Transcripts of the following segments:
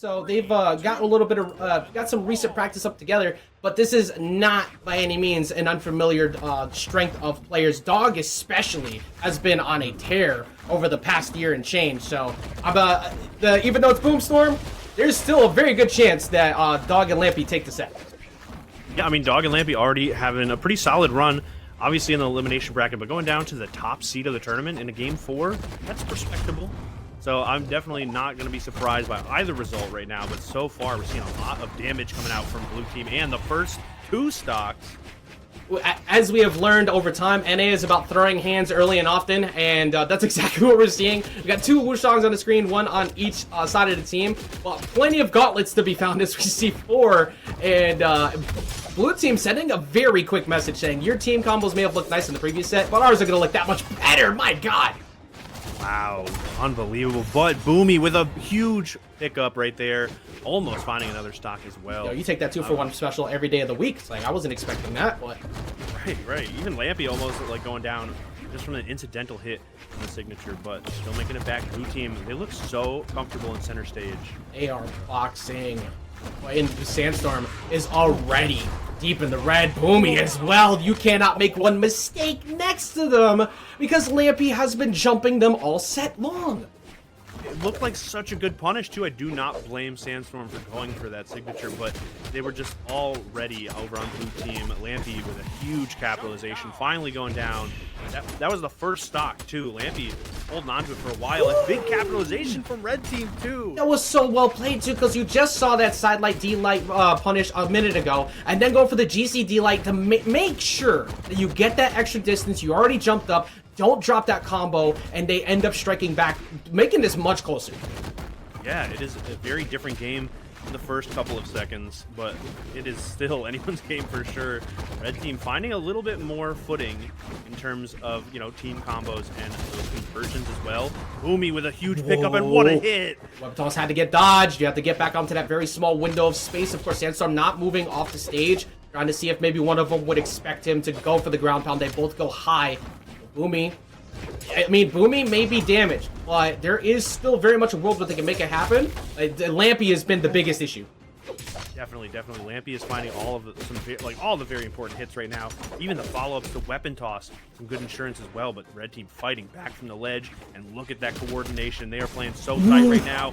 So they've got a little bit of got some recent practice up together, but this is not by any means an unfamiliar strength of players. Dawg especially has been on a tear over the past year and change. So even though it's Boomstorm, there's still a very good chance that Dawg and Lampy take the set. Yeah, I mean, Dawg and Lampy already having a pretty solid run, obviously in the elimination bracket, but going down to the top seed of the tournament in a game 4, that's respectable. So I'm definitely not going to be surprised by either result right now, but so far we're seeing a lot of damage coming out from blue team and the first 2 stocks. As we have learned over time, NA is about throwing hands early and often, and that's exactly what we're seeing. We got 2 Wushangs on the screen, 1 on each side of the team, but plenty of gauntlets to be found as we see 4, and blue team sending a very quick message saying, your team combos may have looked nice in the previous set, but ours are going to look that much better, my god! Wow, unbelievable. But Boomie with a huge pickup right there, almost finding another stock as well. Yo, you take that 2-for-1 special every day of the week. It's like, I wasn't expecting that, but... Right. Even Lampy almost like going down just from an incidental hit on the signature, but still making it back. Blue team, they look so comfortable in center stage. They are boxing. And Sandstorm is already deep in the red. Boomie as well. You cannot make one mistake next to them because Lampy has been jumping them all set long. It looked like such a good punish too. I do not blame Sandstorm for going for that signature, but they were just already over on blue team. Lampy with a huge capitalization, finally going down. That was the first stock too. Lampy holding on to it for a while. A big capitalization from red team too. That was so well played too, because you just saw that side light D light punish a minute ago, and then go for the GC D light to make sure that you get that extra distance. You already jumped up. Don't drop that combo, and they end up striking back, making this much closer. Yeah, it is a very different game in the first couple of seconds, but it is still anyone's game for sure. Red team finding a little bit more footing in terms of, you know, team combos and those conversions as well. Boomie with a huge pickup, and what a hit! Weapons had to get dodged. You have to get back onto that very small window of space. Of course, Sandstorm not moving off the stage, trying to see if maybe one of them would expect him to go for the ground pound. They both go high. Boomie, I mean, Boomie may be damaged, but there is still very much a world where they can make it happen. Lampy has been the biggest issue. Definitely. Lampy is finding all of all the very important hits right now. Even the follow-ups, the weapon toss, some good insurance as well. But red team fighting back from the ledge, and look at that coordination. They are playing so tight right now.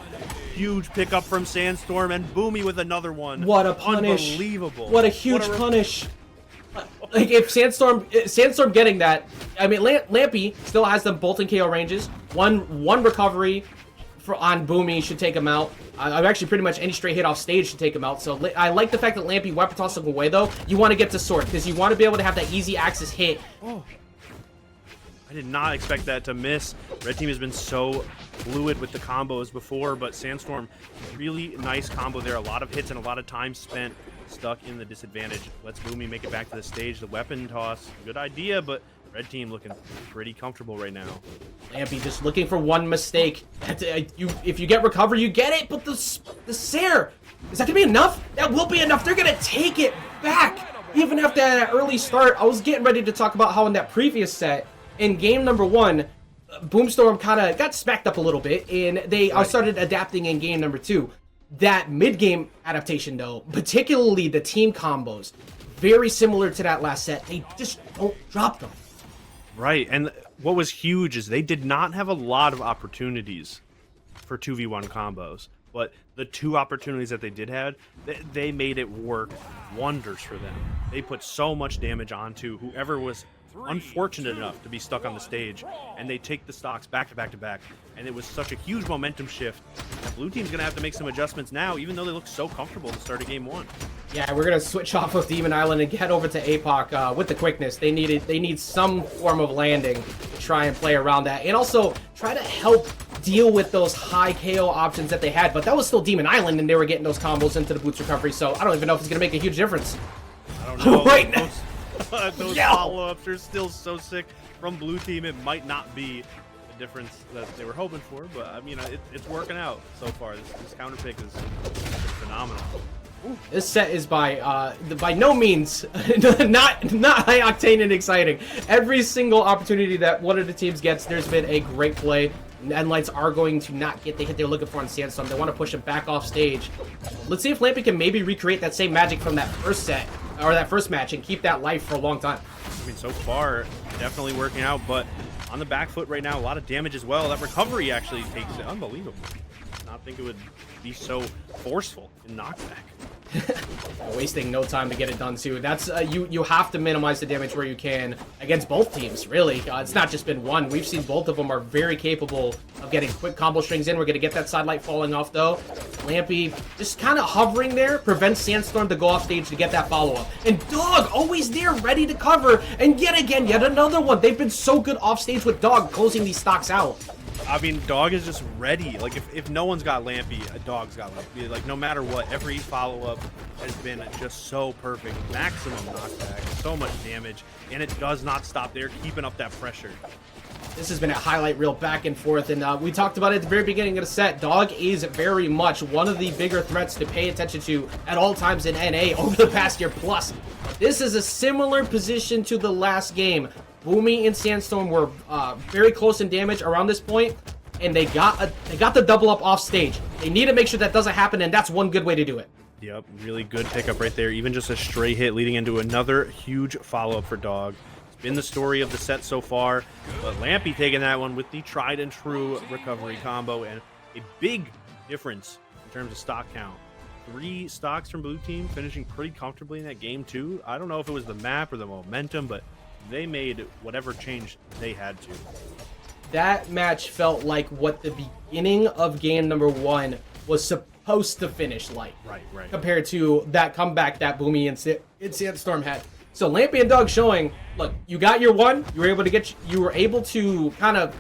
Huge pickup from Sandstorm, and Boomie with another one. What a punish! Unbelievable! What a huge punish! Like, if Sandstorm getting that, I mean, Lampy still has them both in KO ranges. One recovery on Boomie should take him out. Actually, pretty much any straight hit off stage should take him out. So I like the fact that Lampy weapon toss him away, though. You want to get to sword, because you want to be able to have that easy axis hit. Oh, I did not expect that to miss. Red team has been so fluid with the combos before, but Sandstorm, really nice combo there. A lot of hits and a lot of time spent stuck in the disadvantage. Let's Boomie make it back to the stage. The weapon toss, good idea, but red team looking pretty comfortable right now. Lampy just looking for one mistake. If you get recovery, you get it, but the Sair, is that gonna be enough? That will be enough. They're gonna take it back. Even after that early start, I was getting ready to talk about how in that previous set, in game number 1, Boomstorm kind of got smacked up a little bit, and they started adapting in game number 2. That mid-game adaptation, though, particularly the team combos, very similar to that last set. They just don't drop them. Right, and what was huge is they did not have a lot of opportunities for 2v1 combos, but the 2 opportunities that they did have, they made it work wonders for them. They put so much damage onto whoever was unfortunate enough to be stuck on the stage, and they take the stocks back to back to back, and it was such a huge momentum shift. The blue team's gonna have to make some adjustments now, even though they look so comfortable to start a game 1. Yeah, we're gonna switch off of Demon Island and head over to APOC with the quickness. They need some form of landing to try and play around that, and also try to help deal with those high KO options that they had. But that was still Demon Island, and they were getting those combos into the boots recovery, so I don't even know if it's gonna make a huge difference. I don't know. Right. Those follow-ups are still so sick from blue team. It might not be the difference that they were hoping for, but I mean, it's working out so far. This counter pick is phenomenal. This set is by no means not high octane and exciting. Every single opportunity that one of the teams gets, there's been a great play. End lights are going to not get the hit they're looking for on Sandstorm. They want to push him back off stage. Let's see if Lampy can maybe recreate that same magic from that first set, or that first match, and keep that life for a long time. I mean, so far, definitely working out, but on the back foot right now, a lot of damage as well. That recovery actually takes it. Unbelievable. Did not think it would be so forceful in knockback. Wasting no time to get it done too. That's you have to minimize the damage where you can against both teams, really. It's not just been one. We've seen both of them are very capable of getting quick combo strings in. We're going to get that side light falling off though. Lampy just kind of hovering there prevents Sandstorm to go off stage to get that follow-up. And Dawg always there ready to cover, and yet again, yet another one. They've been so good off stage with Dawg closing these stocks out. I mean, Dawg is just ready. Like, if no one's got Lampy, Dawg's got Lampy. Like, no matter what, every follow-up has been just so perfect. Maximum knockback, so much damage, and it does not stop there, keeping up that pressure. This has been a highlight reel back and forth, and we talked about it at the very beginning of the set. Dawg is very much one of the bigger threats to pay attention to at all times in NA over the past year plus. This is a similar position to the last game. Boomie and Sandstorm were very close in damage around this point, and they got the double up off stage. They need to make sure that doesn't happen, and that's one good way to do it. Yep, really good pickup right there. Even just a stray hit leading into another huge follow-up for Dawg. It's been the story of the set so far, but Lampy taking that one with the tried and true recovery combo, and a big difference in terms of stock count. 3 stocks from blue team, finishing pretty comfortably in that game too. I don't know if it was the map or the momentum, but they made whatever change they had to. That match felt like what the beginning of game number 1 was supposed to finish like. Right. Compared to that comeback that Boomie and Sandstorm had. So Lampy and Dawg showing, look, you got your one, you were able to kind of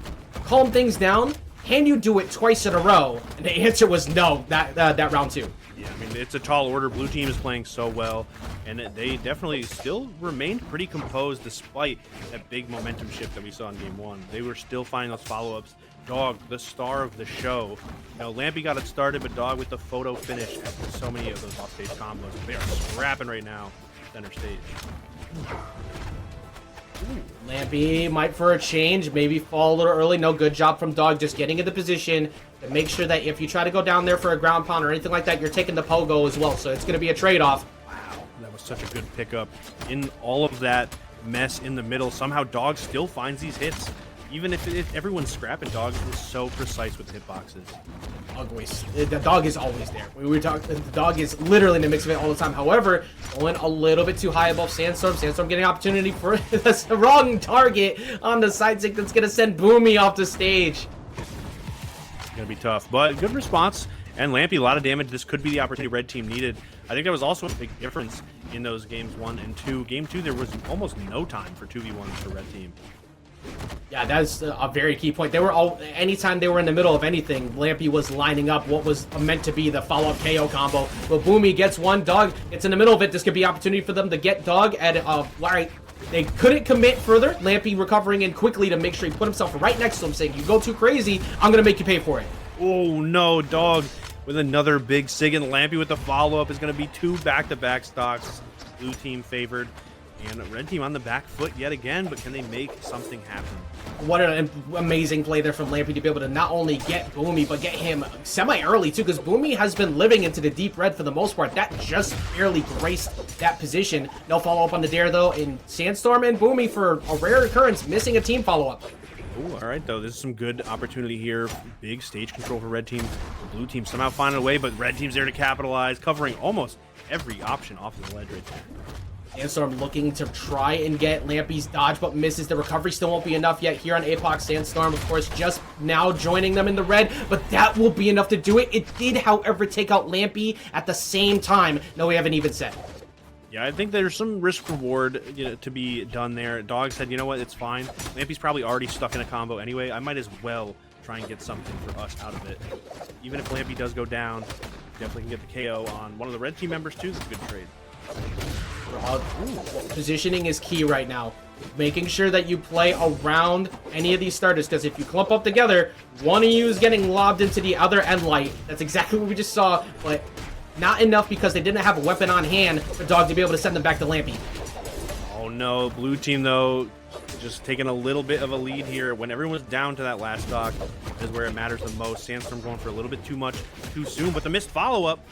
calm things down. Can you do it twice in a row? And the answer was no, that round 2. Yeah, I mean, it's a tall order. Blue team is playing so well, and they definitely still remained pretty composed despite that big momentum shift that we saw in game 1. They were still finding those follow-ups. Dawg, the star of the show. You know, Lampy got it started, but Dawg with the photo finish after so many of those offstage combos. They are scrapping right now, center stage. Lampy might for a change, maybe fall a little early. No, good job from Dawg just getting into position to make sure that if you try to go down there for a ground pound or anything like that, you're taking the pogo as well. So it's going to be a trade-off. Wow, that was such a good pickup. In all of that mess in the middle, somehow Dawg still finds these hits. Even if everyone's scrapping, Dawg is so precise with the hitboxes. The Dawg is always there. The Dawg is literally in the mix of it all the time. However, going a little bit too high above Sandstorm. Sandstorm getting an opportunity for the wrong target on the side stick that's going to send Boomie off the stage. It's going to be tough, but good response. And Lampy, a lot of damage. This could be the opportunity red team needed. I think that was also a big difference in those games 1 and 2. Game 2, there was almost no time for 2v1s for red team. Yeah, that's a very key point. They were anytime they were in the middle of anything, Lampy was lining up what was meant to be the follow-up KO combo. But Boomie gets one, Dawg gets in the middle of it. This could be opportunity for them to get Dawg at right. They couldn't commit further. Lampy recovering in quickly to make sure he put himself right next to him, saying, "You go too crazy, I'm gonna make you pay for it." Oh no, Dawg with another big sig, and Lampy with the follow-up is gonna be 2 back-to-back stocks. Blue team favored. And red team on the back foot yet again, but can they make something happen? What an amazing play there from Lampy to be able to not only get Boomie, but get him semi-early too, because Boomie has been living into the deep red for the most part. That just barely graced that position. No follow-up on the dare though, in Sandstorm and Boomie, for a rare occurrence, missing a team follow-up. Ooh, all right, though. This is some good opportunity here. Big stage control for red team. Blue team somehow finding a way, but red team's there to capitalize, covering almost every option off of the ledge right there. Sandstorm looking to try and get Lampy's dodge, but misses. The recovery still won't be enough yet here on Apox. Sandstorm, of course, just now joining them in the red, but that will be enough to do it. It did, however, take out Lampy at the same time. No, we haven't even set. Yeah, I think there's some risk-reward to be done there. Dawg said, you know what, it's fine. Lampy's probably already stuck in a combo anyway. I might as well try and get something for us out of it. Even if Lampy does go down, definitely can get the KO on one of the red team members, too. That's a good trade. Positioning is key right now. Making sure that you play around any of these starters, because if you clump up together, one of you is getting lobbed into the other end light. That's exactly what we just saw, but not enough because they didn't have a weapon on hand for Dawg to be able to send them back to Lampy. Oh no, blue team though, just taking a little bit of a lead here. When everyone's down to that last stock is where it matters the most. Sandstorm going for a little bit too much too soon, but the missed follow-up.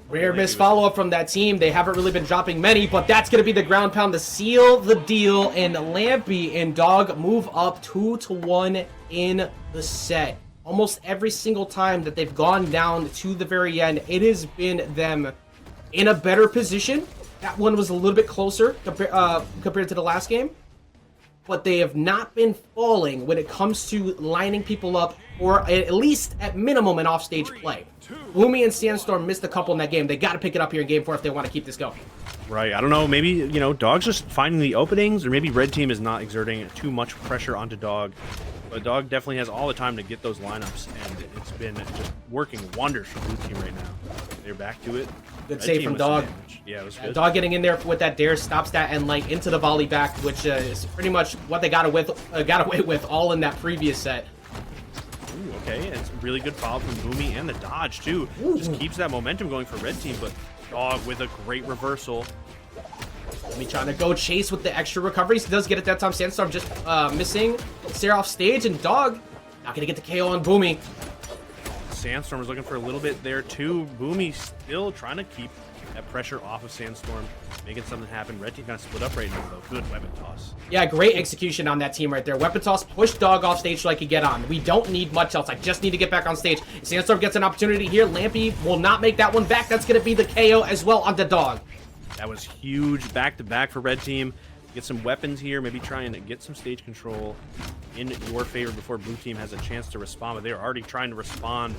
Rare missed follow-up from that team. They haven't really been dropping many, but that's going to be the ground pound to seal the deal. And Lampy and Dawg move up 2-1 in the set. Almost every single time that they've gone down to the very end, it has been them in a better position. That one was a little bit closer compared to the last game. But they have not been falling when it comes to lining people up, or at least at minimum an offstage play. Boomie and Sandstorm missed a couple in that game. They got to pick it up here in game 4 if they want to keep this going. Right. I don't know. Maybe, you know, Dawg's just finding the openings, or maybe red team is not exerting too much pressure onto Dawg. But Dawg definitely has all the time to get those lineups, and it's been just working wonders for blue team right now. They're back to it. Good save from Dawg. Yeah, it was good. Dawg getting in there with that dare stops that and like into the volley back, which is pretty much what they got away with all in that previous set. Ooh, okay, and it's a really good follow from Boomie and the dodge too. Ooh. Just keeps that momentum going for red team, but Dawg with a great reversal. Boomie trying to go chase with the extra recoveries. He does get it that time. Sandstorm just missing Sarah off stage, and Dawg not gonna get the KO on Boomie. Sandstorm is looking for a little bit there too. Boomie still trying to keep that pressure off of Sandstorm, making something happen. Red team kind of split up right now though. Good weapon toss. Yeah, great execution on that team right there. Weapon toss, push Dawg off stage so I could get on. We don't need much else. I just need to get back on stage. Sandstorm gets an opportunity here. Lampy will not make that one back. That's going to be the KO as well on the Dawg. That was huge back-to-back for red team. Get some weapons here, maybe trying to get some stage control in your favor before blue team has a chance to respond, but they're already trying to respond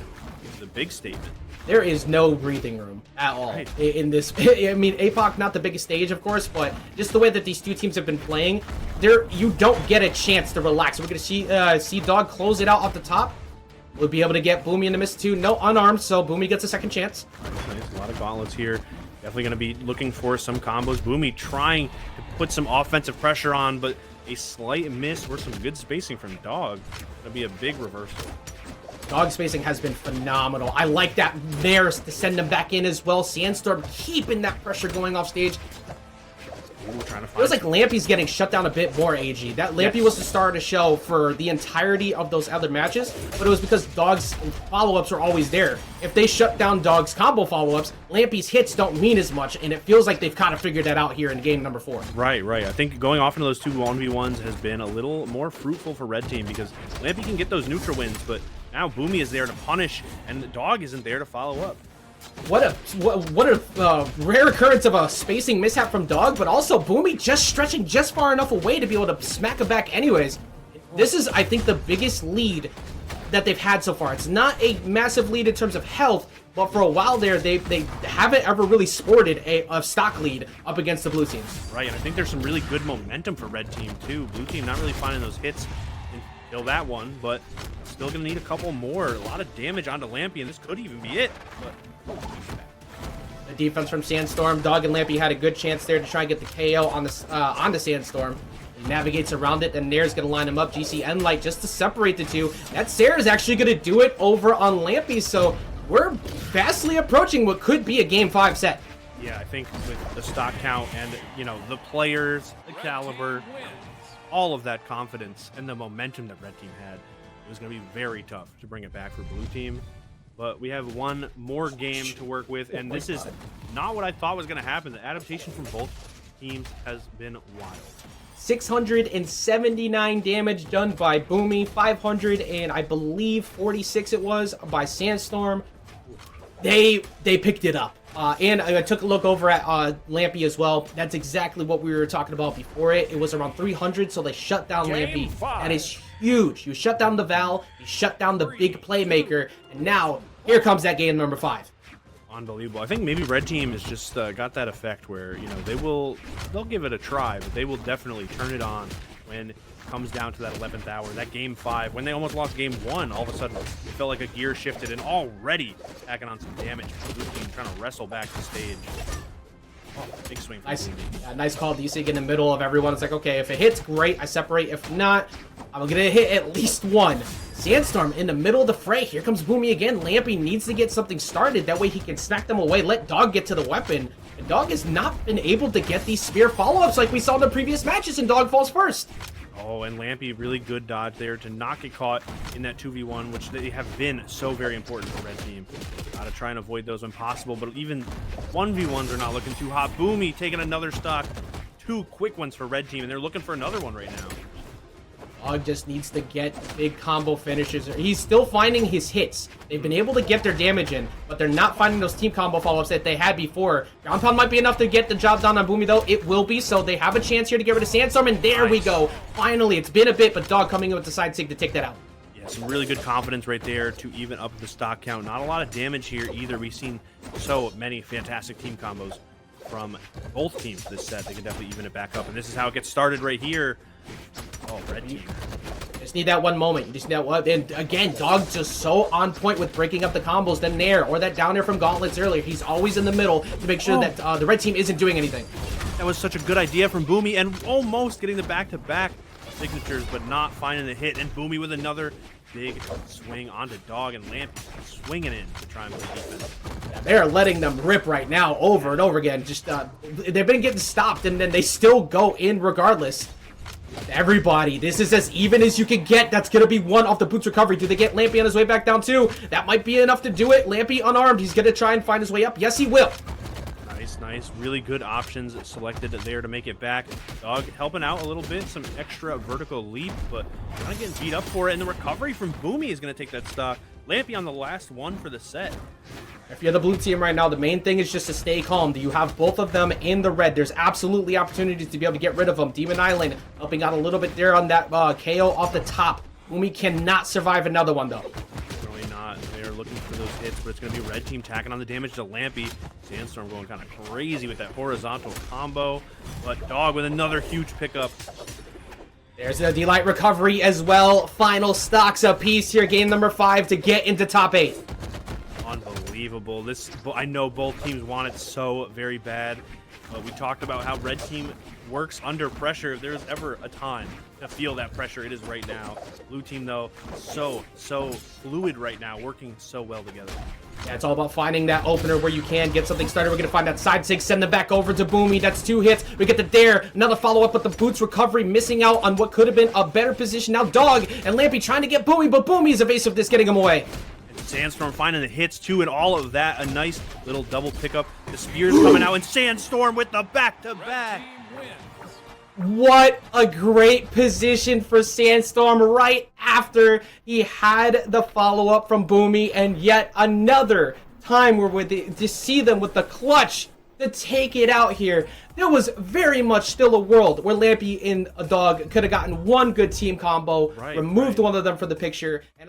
to the big statement. There is no breathing room at all in this. I mean, APOC, not the biggest stage, of course, but just the way that these two teams have been playing, you don't get a chance to relax. We're going to see Dawg close it out off the top. We'll be able to get Boomie in the miss too. No unarmed, so Boomie gets a second chance. Nice. A lot of gauntlets here. Definitely going to be looking for some combos. Boomie trying to put some offensive pressure on, but a slight miss or some good spacing from Dawg. That'll be a big reversal. Dawg spacing has been phenomenal. I like that there to send them back in as well. Sandstorm keeping that pressure going off stage. Ooh, trying to find Feels like Lampy's getting shut down a bit more, AG. That Lampy was the star of the show for the entirety of those other matches, but it was because Dawg's follow-ups were always there. If they shut down Dawg's combo follow-ups, Lampy's hits don't mean as much, and it feels like they've kind of figured that out here in game number 4. Right. I think going off into those two 1v1s has been a little more fruitful for red team because Lampy can get those neutral wins, but now Boomie is there to punish, and the Dawg isn't there to follow up. What a rare occurrence of a spacing mishap from Dawg, but also Boomie just stretching just far enough away to be able to smack him back anyways. This is, I think, the biggest lead that they've had so far. It's not a massive lead in terms of health, but for a while there, they haven't ever really sported a stock lead up against the blue teams. Right, and I think there's some really good momentum for red team too. Blue team not really finding those hits until that one, but still gonna need a couple more. A lot of damage onto Lampy, and this could even be it. But the defense from Sandstorm, Dawg and Lampy had a good chance there to try and get the KO on the Sandstorm. He navigates around it, and Nair's going to line him up. GC and Light just to separate the two. That Sarah's actually going to do it over on Lampy, so we're fastly approaching what could be a Game 5 set. Yeah, I think with the stock count and, you know, the players, the caliber, all of that confidence and the momentum that red team had, it was going to be very tough to bring it back for blue team. But we have one more game to work with, and this is not what I thought was going to happen. The adaptation from both teams has been wild. 679 damage done by Boomie, 500 and I believe 46 it was by Sandstorm. They picked it up. And I took a look over at Lampy as well. That's exactly what we were talking about before it. It was around 300, so they shut down Lampy. That is huge. You shut down the Val, you shut down the big playmaker, and now here comes that game number 5. Unbelievable. I think maybe red team has just got that effect where, you know, they'll give it a try, but they will definitely turn it on when it comes down to that 11th hour. That game 5, when they almost lost game 1, all of a sudden it felt like a gear shifted and already packing on some damage. Blue team trying to wrestle back the stage. Oh, big swing. Nice, nice call. DC in the middle of everyone. It's like, okay, if it hits, great. I separate. If not, I'm gonna hit at least one. Sandstorm in the middle of the fray. Here comes Boomie again. Lampy needs to get something started. That way he can smack them away. Let Dawg get to the weapon. And Dawg has not been able to get these spear follow-ups like we saw in the previous matches, and Dawg falls first. Oh, and Lampy, really good dodge there to not get caught in that 2v1, which they have been so very important for Red Team. Gotta try and avoid those when possible, but even 1v1s are not looking too hot. Boomie taking another stock. 2 quick ones for Red Team, and they're looking for another one right now. Dawg just needs to get big combo finishes. He's still finding his hits. They've been able to get their damage in, but they're not finding those team combo follow-ups that they had before. Ground pound might be enough to get the job done on Boomie, though. It will be, so they have a chance here to get rid of Sandstorm, and there we go. Finally, it's been a bit, but Dawg coming in with the side sig to take that out. Yeah, some really good confidence right there to even up the stock count. Not a lot of damage here either. We've seen so many fantastic team combos from both teams this set. They can definitely even it back up, and this is how it gets started right here. Oh, Red Team. Just need that one moment. You just need that one. And again, Dawg just so on point with breaking up the combos. Then Nair or that down air from Gauntlets earlier. He's always in the middle to make sure that the Red Team isn't doing anything. That was such a good idea from Boomie, and almost getting the back-to-back signatures, but not finding the hit. And Boomie with another big swing onto Dawg, and Lampy swinging in to try and play defense. Yeah, they're letting them rip right now over and over again. Just they've been getting stopped, and then they still go in regardless. Everybody, this is as even as you can get. That's going to be one off the boots recovery. Do they get Lampy on his way back down too? That might be enough to do it. Lampy unarmed. He's going to try and find his way up. Yes, he will. Nice. Really good options selected there to make it back. Dawg helping out a little bit. Some extra vertical leap, but kind of getting beat up for it. And the recovery from Boomie is going to take that stock. Lampy on the last one for the set. If you're the blue team right now, the main thing is just to stay calm. Do you have both of them in the red? There's absolutely opportunities to be able to get rid of them. Demon Island helping out a little bit there on that KO off the top. Boomie cannot survive another one, though. Really not. They're looking for those hits, but it's going to be Red Team tacking on the damage to Lampy. Sandstorm going kind of crazy with that horizontal combo, but Dawg with another huge pickup. There's a Delight recovery as well. Final stocks apiece here. Game number 5 to get into top 8. Unbelievable. This, I know both teams want it so very bad, but we talked about how Red Team works under pressure. If there's ever a time to feel that pressure, it is right now. Blue Team, though, so fluid right now, working so well together. Yeah, it's all about finding that opener where you can get something started. We're going to find that side sig, send them back over to Boomie. That's 2 hits. We get the dare. Another follow-up with the boots recovery, missing out on what could have been a better position. Now Dawg and Lampy trying to get Boomie, but Boomie's evasiveness getting him away. And Sandstorm finding the hits, too, and all of that. A nice little double pickup. The spears coming out, and Sandstorm with the back-to-back. What a great position for Sandstorm right after he had the follow-up from Boomie, and yet another time where to see them with the clutch to take it out here. There was very much still a world where Lampy and Dawg could have gotten one good team combo, removed one of them from the picture, and